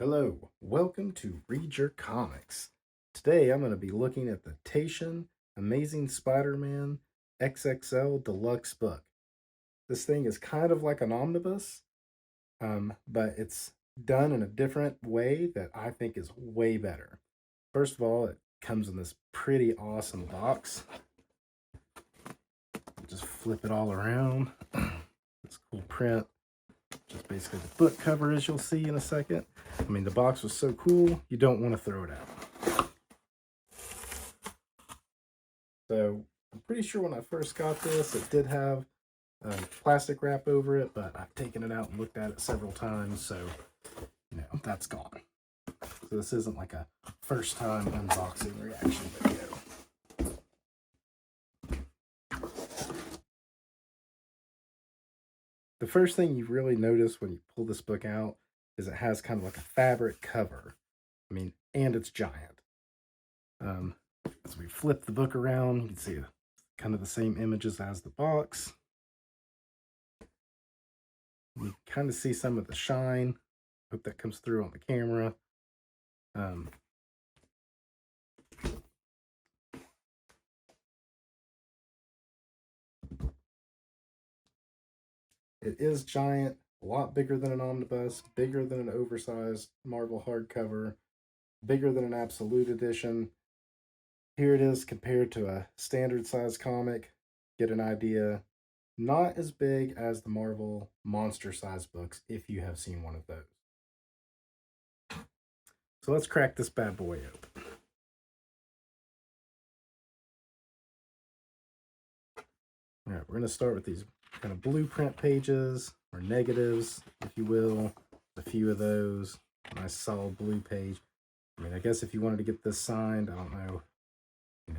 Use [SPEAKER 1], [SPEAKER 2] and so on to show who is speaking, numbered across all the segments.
[SPEAKER 1] Hello, welcome to Read Your Comics. Today I'm going to be looking at the Tashcen Amazing Spider Man XXL Deluxe book. This thing is kind of like an omnibus, but it's done in a different way that I think is way better. First of all, it comes in this pretty awesome box. Just flip it all around. This cool print. Just basically the book cover, as you'll see in a second. I mean, the box was so cool, you don't want to throw it out. So I'm pretty sure when I first got this, it did have plastic wrap over it, but I've taken it out and looked at it several times, so that's gone. So this isn't like a first time unboxing reaction video. The first thing you really notice when you pull this book out is it has kind of like a fabric cover. I mean, and it's giant. As we flip the book around, you can see kind of the same images as the box. You kind of see some of the shine. Hope that comes through on the camera. It is giant, a lot bigger than an omnibus, bigger than an oversized Marvel hardcover, bigger than an Absolute edition. Here it is compared to a standard size comic. Get an idea. Not as big as the Marvel monster size books, if you have seen one of those. So let's crack this bad boy open. All right, we're going to start with these kind of blueprint pages, or negatives, if you will. A few of those. Nice solid blue page. I mean, I guess if you wanted to get this signed, I don't know.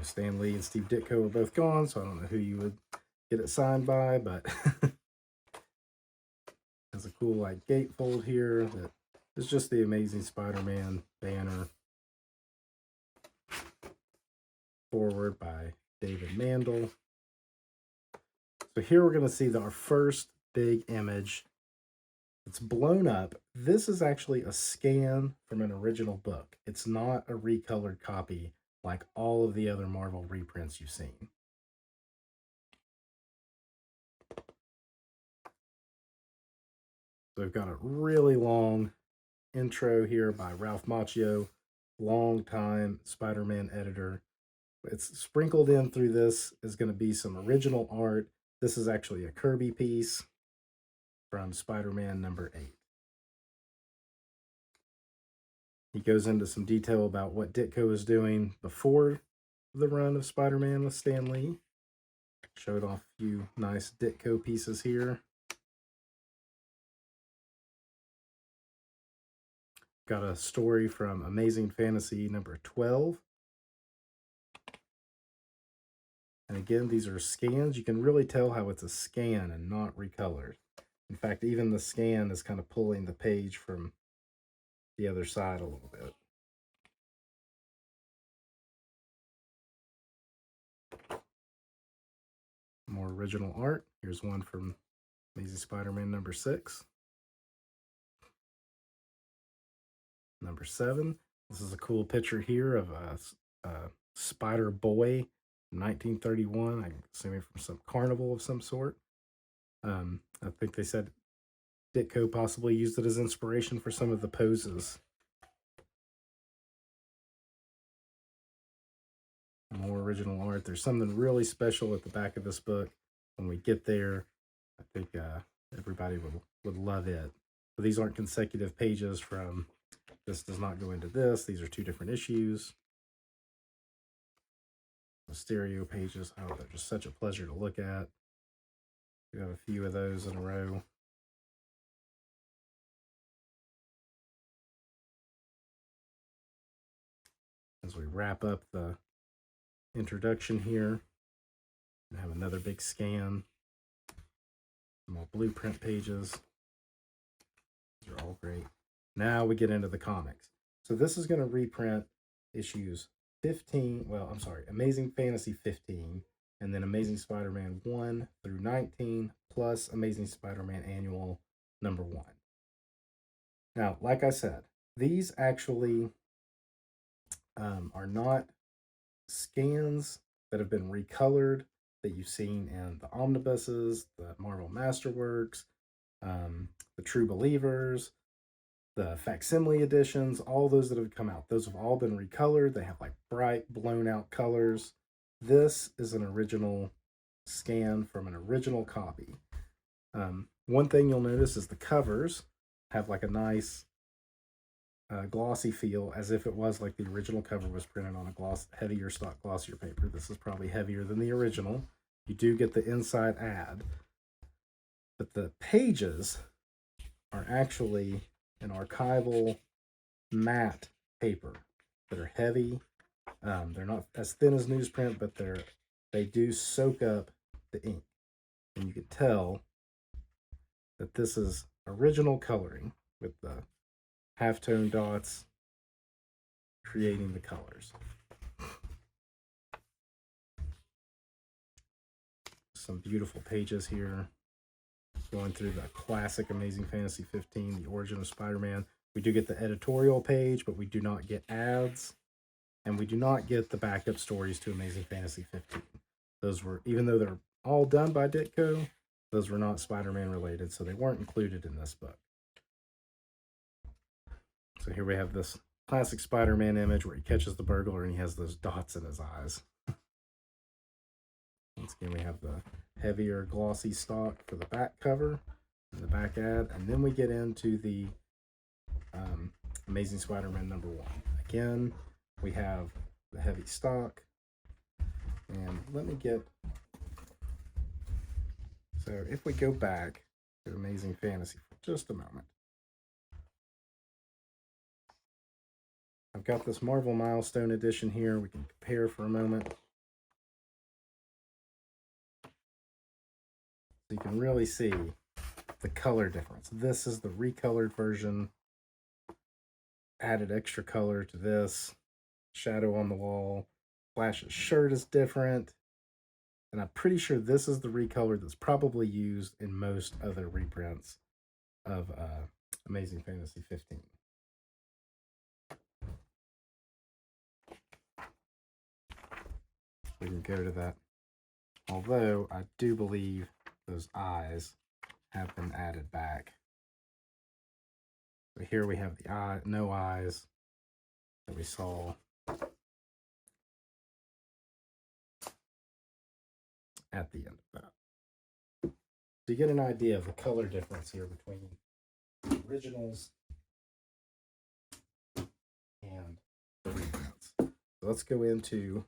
[SPEAKER 1] Stan Lee and Steve Ditko are both gone, so I don't know who you would get it signed by, but there's a cool like gatefold here that is just the Amazing Spider-Man banner. Forward by David Mandel. So here we're going to see our first big image. It's blown up. This is actually a scan from an original book. It's not a recolored copy like all of the other Marvel reprints you've seen. So we've got a really long intro here by Ralph Macchio, long-time Spider-Man editor. It's sprinkled in through this is going to be some original art. This is actually a Kirby piece from Spider-Man number 8. He goes into some detail about what Ditko is doing before the run of Spider-Man with Stan Lee. Showed off a few nice Ditko pieces here. Got a story from Amazing Fantasy number 12. And again, these are scans. You can really tell how it's a scan and not recolored. In fact, even the scan is kind of pulling the page from the other side a little bit. More original art. Here's one from Amazing Spider-Man number 6. Number 7. This is a cool picture here of a Spider Boy from 1931. I'm assuming from some carnival of some sort. I think they said Ditko possibly used it as inspiration for some of the poses. More original art. There's something really special at the back of this book. When we get there, I think everybody would love it. But these aren't consecutive pages from this does not go into this. These are 2 different issues. The stereo pages, oh, they're just such a pleasure to look at. We have a few of those in a row. As we wrap up the introduction here, we have another big scan. More blueprint pages. These are all great. Now we get into the comics. So this is going to reprint issues 15, Amazing Fantasy 15, and then Amazing Spider-Man 1 through 19, plus Amazing Spider-Man Annual number 1. Now, like I said, These actually are not scans that have been recolored that you've seen in the omnibuses, the Marvel Masterworks, the True Believers, the facsimile editions, all those that have come out. Those have all been recolored. They have like bright, blown out colors. This is an original scan from an original copy. One thing you'll notice is the covers have like a nice glossy feel, as if it was like the original cover was printed on a heavier stock glossier paper. This is probably heavier than the original. You do get the inside ad, but the pages are actually an archival matte paper that are heavy. They're not as thin as newsprint, but they do soak up the ink, and you can tell that this is original coloring with the halftone dots creating the colors. Some beautiful pages here, going through the classic Amazing Fantasy 15, the origin of Spider-Man. We do get the editorial page, but we do not get ads, and we do not get the backup stories to Amazing Fantasy 15. Those were, even though they're all done by Ditko, those were not Spider-Man related, so they weren't included in this book. So here we have this classic Spider-Man image where he catches the burglar and he has those dots in his eyes. Once again, we have the heavier glossy stock for the back cover and the back ad, and then we get into the Amazing Spider-Man #1. Again, we have the heavy stock, and let me get, so if we go back to Amazing Fantasy for just a moment, I've got this Marvel Milestone edition here. We can compare for a moment. So you can really see the color difference. This is the recolored version. Added extra color to this. Shadow on the wall. Flash's shirt is different. And I'm pretty sure this is the recolor that's probably used in most other reprints of Amazing Fantasy 15. We can go to that. Although I do believe those eyes have been added back. So here we have the eye, no eyes that we saw at the end of that. So you get an idea of the color difference here between the originals and the reprints. So let's go into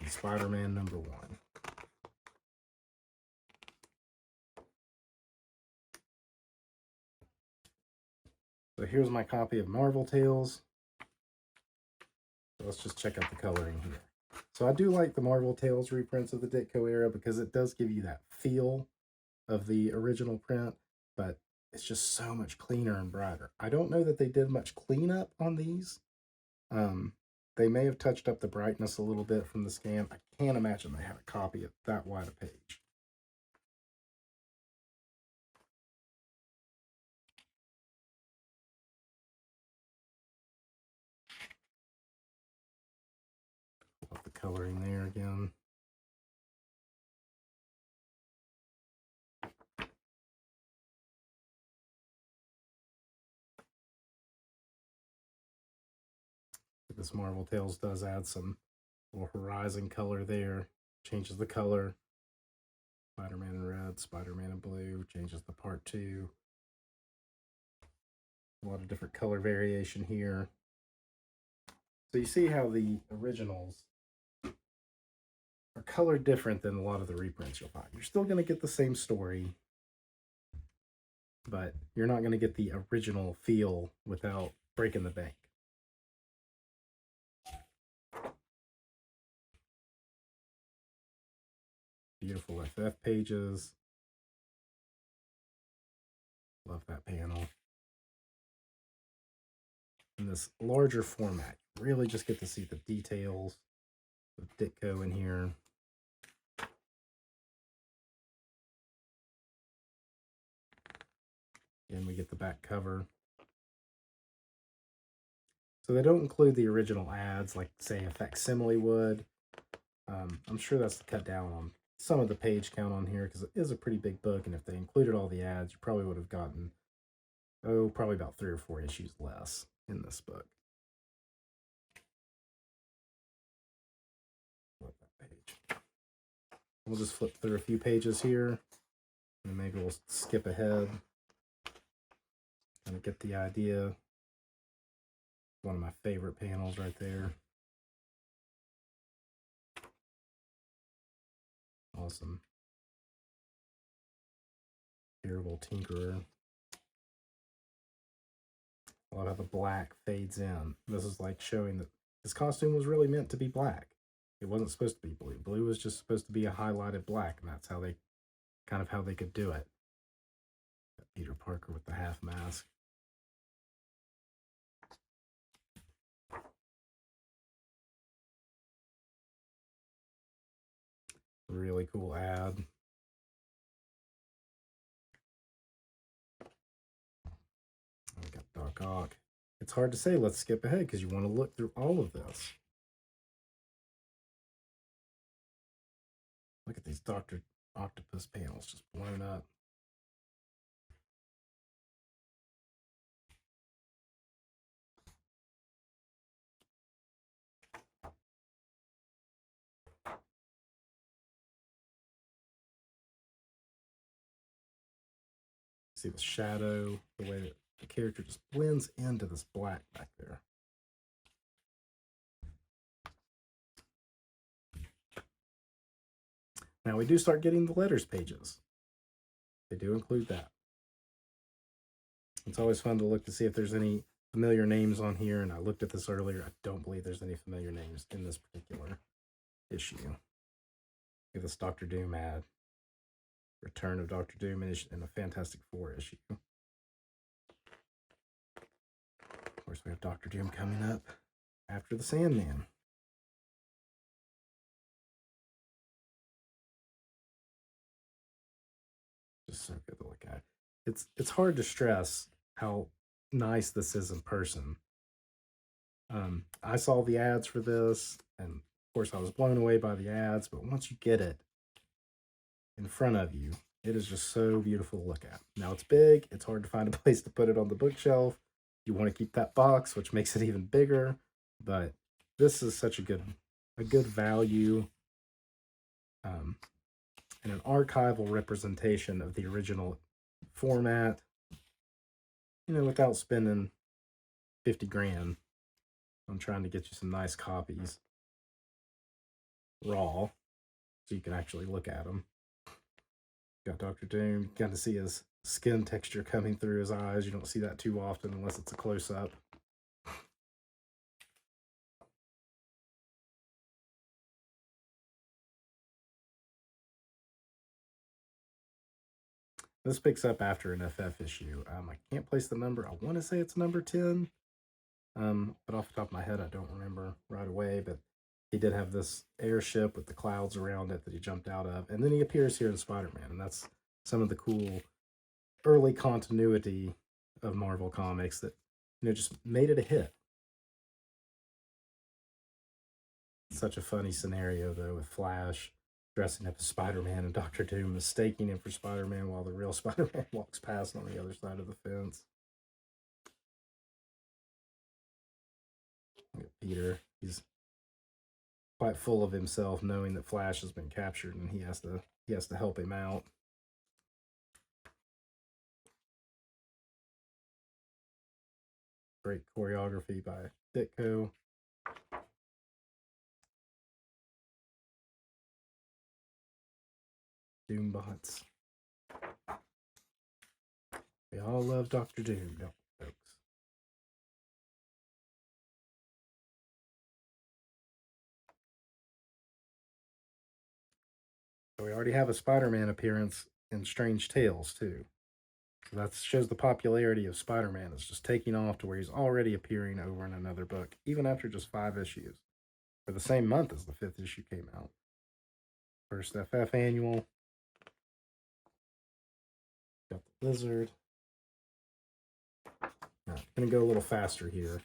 [SPEAKER 1] Spider-Man #1. So here's my copy of Marvel Tales. So let's just check out the coloring here. So I do like the Marvel Tales reprints of the Ditko era because it does give you that feel of the original print, but it's just so much cleaner and brighter. I don't know that they did much cleanup on these. They may have touched up the brightness a little bit from the scan. I can't imagine they had a copy of that wide a page. Love the coloring there again. This Marvel Tales does add some little horizon color there. Changes the color. Spider-Man in red, Spider-Man in blue. Changes the part 2. A lot of different color variation here. So you see how the originals are colored different than a lot of the reprints you'll find. You're still going to get the same story, but you're not going to get the original feel without breaking the bank. Beautiful FF pages. Love that panel. In this larger format, you really just get to see the details of Ditko in here. And we get the back cover. So they don't include the original ads like, say, a facsimile would. I'm sure that's to cut down on some of the page count on here because it is a pretty big book, and if they included all the ads, you probably would have gotten, probably about 3 or 4 issues less in this book. Flip that page. We'll just flip through a few pages here, and maybe we'll skip ahead. Kind of get the idea. One of my favorite panels right there. Awesome. Terrible Tinkerer. I love how the black fades in. This is like showing that this costume was really meant to be black. It wasn't supposed to be blue. Blue was just supposed to be a highlighted black, and that's how they could do it. Peter Parker with the half mask. Really cool ad. We got Doc Ock. It's hard to say let's skip ahead because you want to look through all of this. Look at these Dr. Octopus panels just blown up. See the shadow, the way that the character just blends into this black back there. Now we do start getting the letters pages. They do include that. It's always fun to look to see if there's any familiar names on here, and I looked at this earlier. I don't believe there's any familiar names in this particular issue. Look at this Doctor Doom ad. Return of Doctor Doom in a Fantastic Four issue. Of course, we have Doctor Doom coming up after the Sandman. Just so good to look at. It's hard to stress how nice this is in person. I saw the ads for this, and of course I was blown away by the ads, but once you get it in front of you, it is just so beautiful to look at. Now it's big, it's hard to find a place to put it on the bookshelf. You want to keep that box, which makes it even bigger, but this is such a good value, and an archival representation of the original format, you know, without spending 50 grand. I'm trying to get you some nice copies raw so you can actually look at them. Got Dr. Doom. You got to see his skin texture coming through his eyes. You don't see that too often unless it's a close-up. This picks up after an FF issue. I can't place the number. I want to say it's number 10. But off the top of my head, I don't remember right away. But he did have this airship with the clouds around it that he jumped out of. And then he appears here in Spider-Man. And that's some of the cool early continuity of Marvel Comics that, you know, just made it a hit. Such a funny scenario, though, with Flash dressing up as Spider-Man and Doctor Doom mistaking him for Spider-Man while the real Spider-Man walks past on the other side of the fence. Peter, he's quite full of himself, knowing that Flash has been captured, and he has to help him out. Great choreography by Ditko. Doombots. We all love Doctor Doom, don't we, folks? So we already have a Spider-Man appearance in Strange Tales, too. So that shows the popularity of Spider-Man is just taking off to where he's already appearing over in another book, even after just 5 issues. For the same month as the 5th issue came out. First FF annual. Got the Lizard. Now, I'm going to go a little faster here.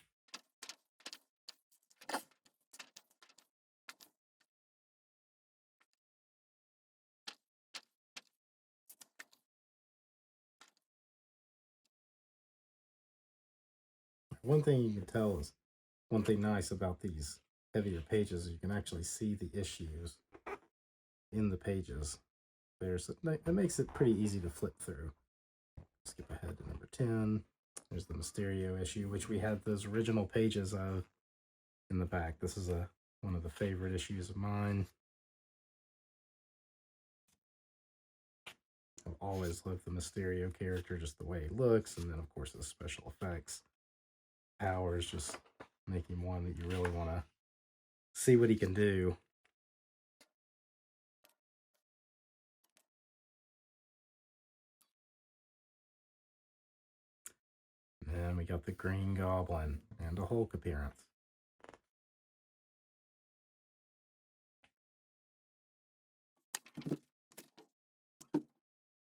[SPEAKER 1] one thing you can tell is one thing nice about these heavier pages is you can actually see the issues in the pages. It makes it pretty easy to flip through. Skip ahead to number 10. There's the Mysterio issue, which we had those original pages of in the back. This is one of the favorite issues of mine. I've always loved the Mysterio character, just the way he looks, and then of course the special effects. Powers just make him one that you really want to see what he can do. And then we got the Green Goblin and a Hulk appearance.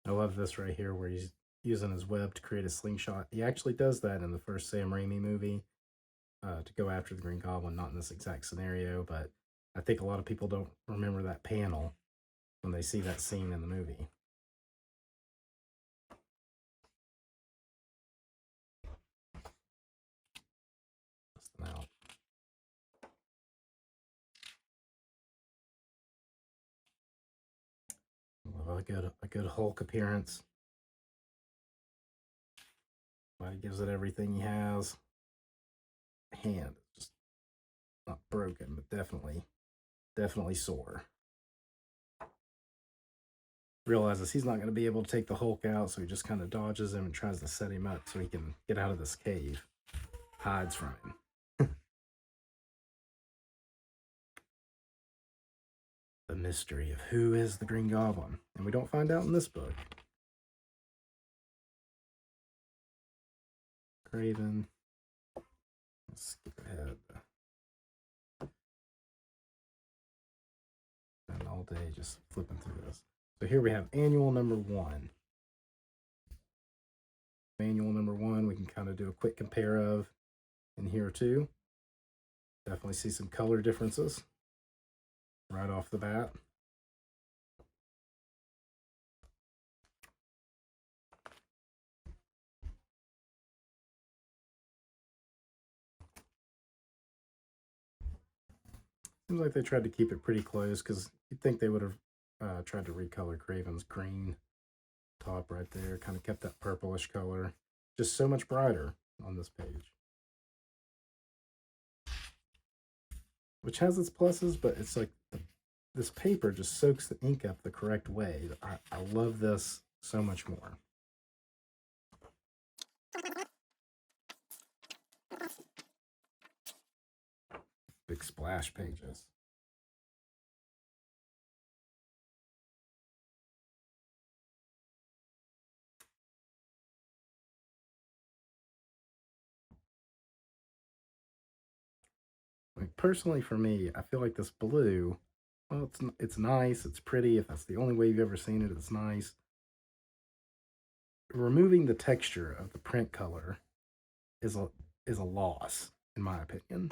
[SPEAKER 1] I love this right here where he's using his web to create a slingshot. He actually does that in the first Sam Raimi movie to go after the Green Goblin, not in this exact scenario, but I think a lot of people don't remember that panel when they see that scene in the movie. Out. Well, a good Hulk appearance. Body gives it everything he has. Hand just not broken, but definitely sore. Realizes he's not going to be able to take the Hulk out, so he just kind of dodges him and tries to set him up so he can get out of this cave. Hides from him. The mystery of who is the Green Goblin, and we don't find out in this book. Craven. Let's skip ahead. And all day just flipping through this. So here we have annual number 1. Annual number 1, we can kind of do a quick compare of in here too. Definitely see some color differences right off the bat. Seems like they tried to keep it pretty close because you'd think they would have tried to recolor Craven's green top right there. Kind of kept that purplish color. Just so much brighter on this page. Which has its pluses, but it's like this paper just soaks the ink up the correct way. I love this so much more. Big splash pages. Like personally, for me, I feel like this blue, well, it's nice, it's pretty. If that's the only way you've ever seen it, it's nice. Removing the texture of the print color is a loss, in my opinion.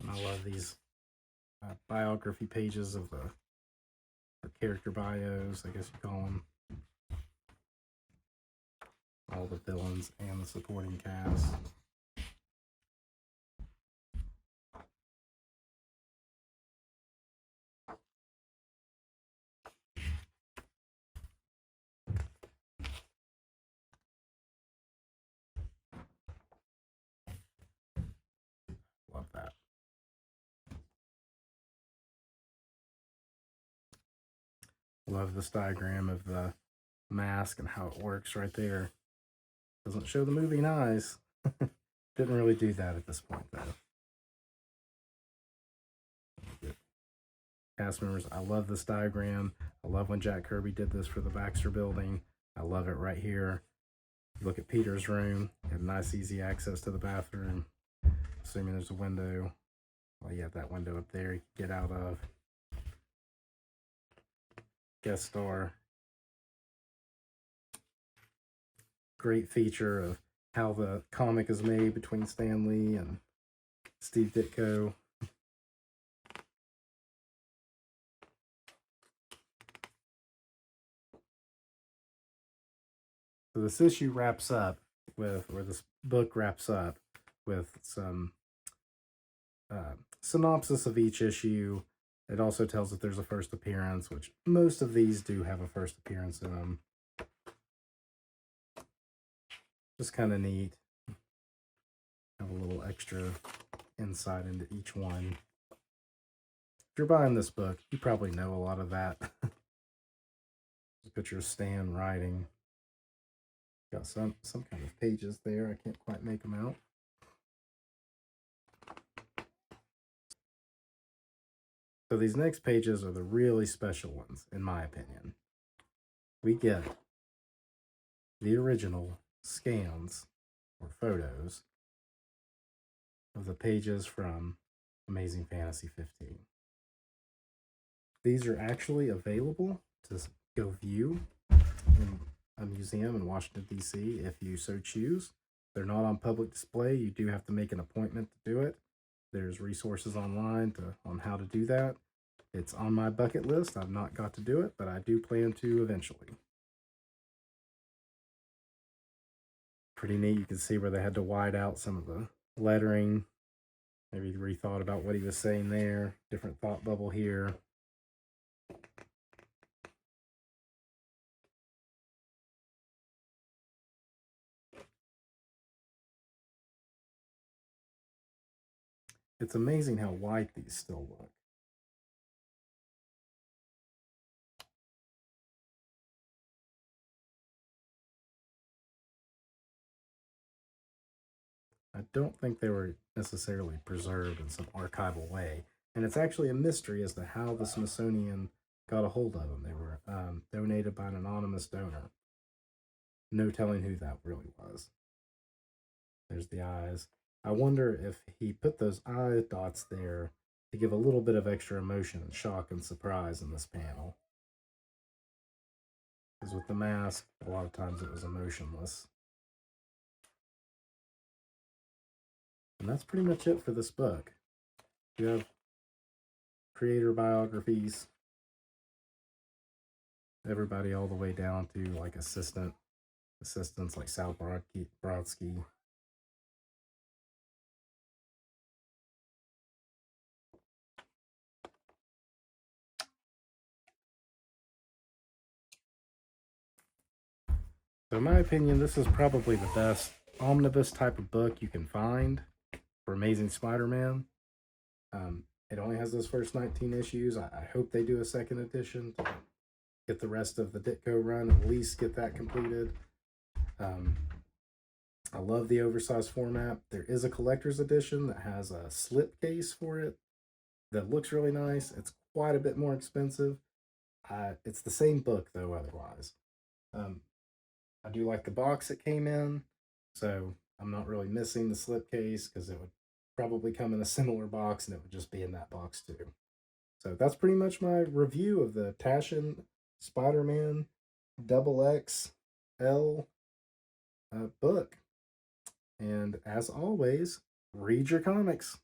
[SPEAKER 1] And I love these biography pages of the or character bios, I guess you call them. All the villains and the supporting cast. Love that. Love this diagram of the mask and how it works right there. Doesn't show the moving eyes. Didn't really do that at this point, though. Cast members, I love this diagram. I love when Jack Kirby did this for the Baxter building. I love it right here. Look at Peter's room. You have nice, easy access to the bathroom. Assuming there's a window. Well, you have that window up there you can get out of. Guest star. Great feature of how the comic is made between Stan Lee and Steve Ditko. So this issue wraps up with, or this book wraps up with some synopsis of each issue. It also tells that there's a first appearance, which most of these do have a first appearance in them. Just kind of neat. Have a little extra insight into each one. If you're buying this book, you probably know a lot of that. Picture of Stan writing. Got some kind of pages there. I can't quite make them out. So these next pages are the really special ones, in my opinion. We get the original scans or photos of the pages from Amazing Fantasy 15. These are actually available to go view in a museum in Washington, D.C. if you so choose. They're not on public display. You do have to make an appointment to do it. There's resources online on how to do that. It's on my bucket list. I've not got to do it, but I do plan to eventually. Pretty neat. You can see where they had to wide out some of the lettering. Maybe rethought about what he was saying there. Different thought bubble here. It's amazing how white these still look. I don't think they were necessarily preserved in some archival way. And it's actually a mystery as to how the Smithsonian got a hold of them. They were donated by an anonymous donor. No telling who that really was. There's the eyes. I wonder if he put those eye dots there to give a little bit of extra emotion and shock and surprise in this panel. Because with the mask, a lot of times it was emotionless. And that's pretty much it for this book. You have creator biographies, everybody all the way down to like assistants like Sal Brodsky. So in my opinion, this is probably the best omnibus type of book you can find for Amazing Spider-Man. It only has those first 19 issues. I hope they do a second edition to get the rest of the Ditko run, at least get that completed. I love the oversized format. There is a collector's edition that has a slip case for it that looks really nice. It's quite a bit more expensive. It's the same book, though, otherwise. I do like the box it came in, so I'm not really missing the slipcase because it would probably come in a similar box and it would just be in that box too. So that's pretty much my review of the Tashcen Spider Man XXL book. And as always, read your comics.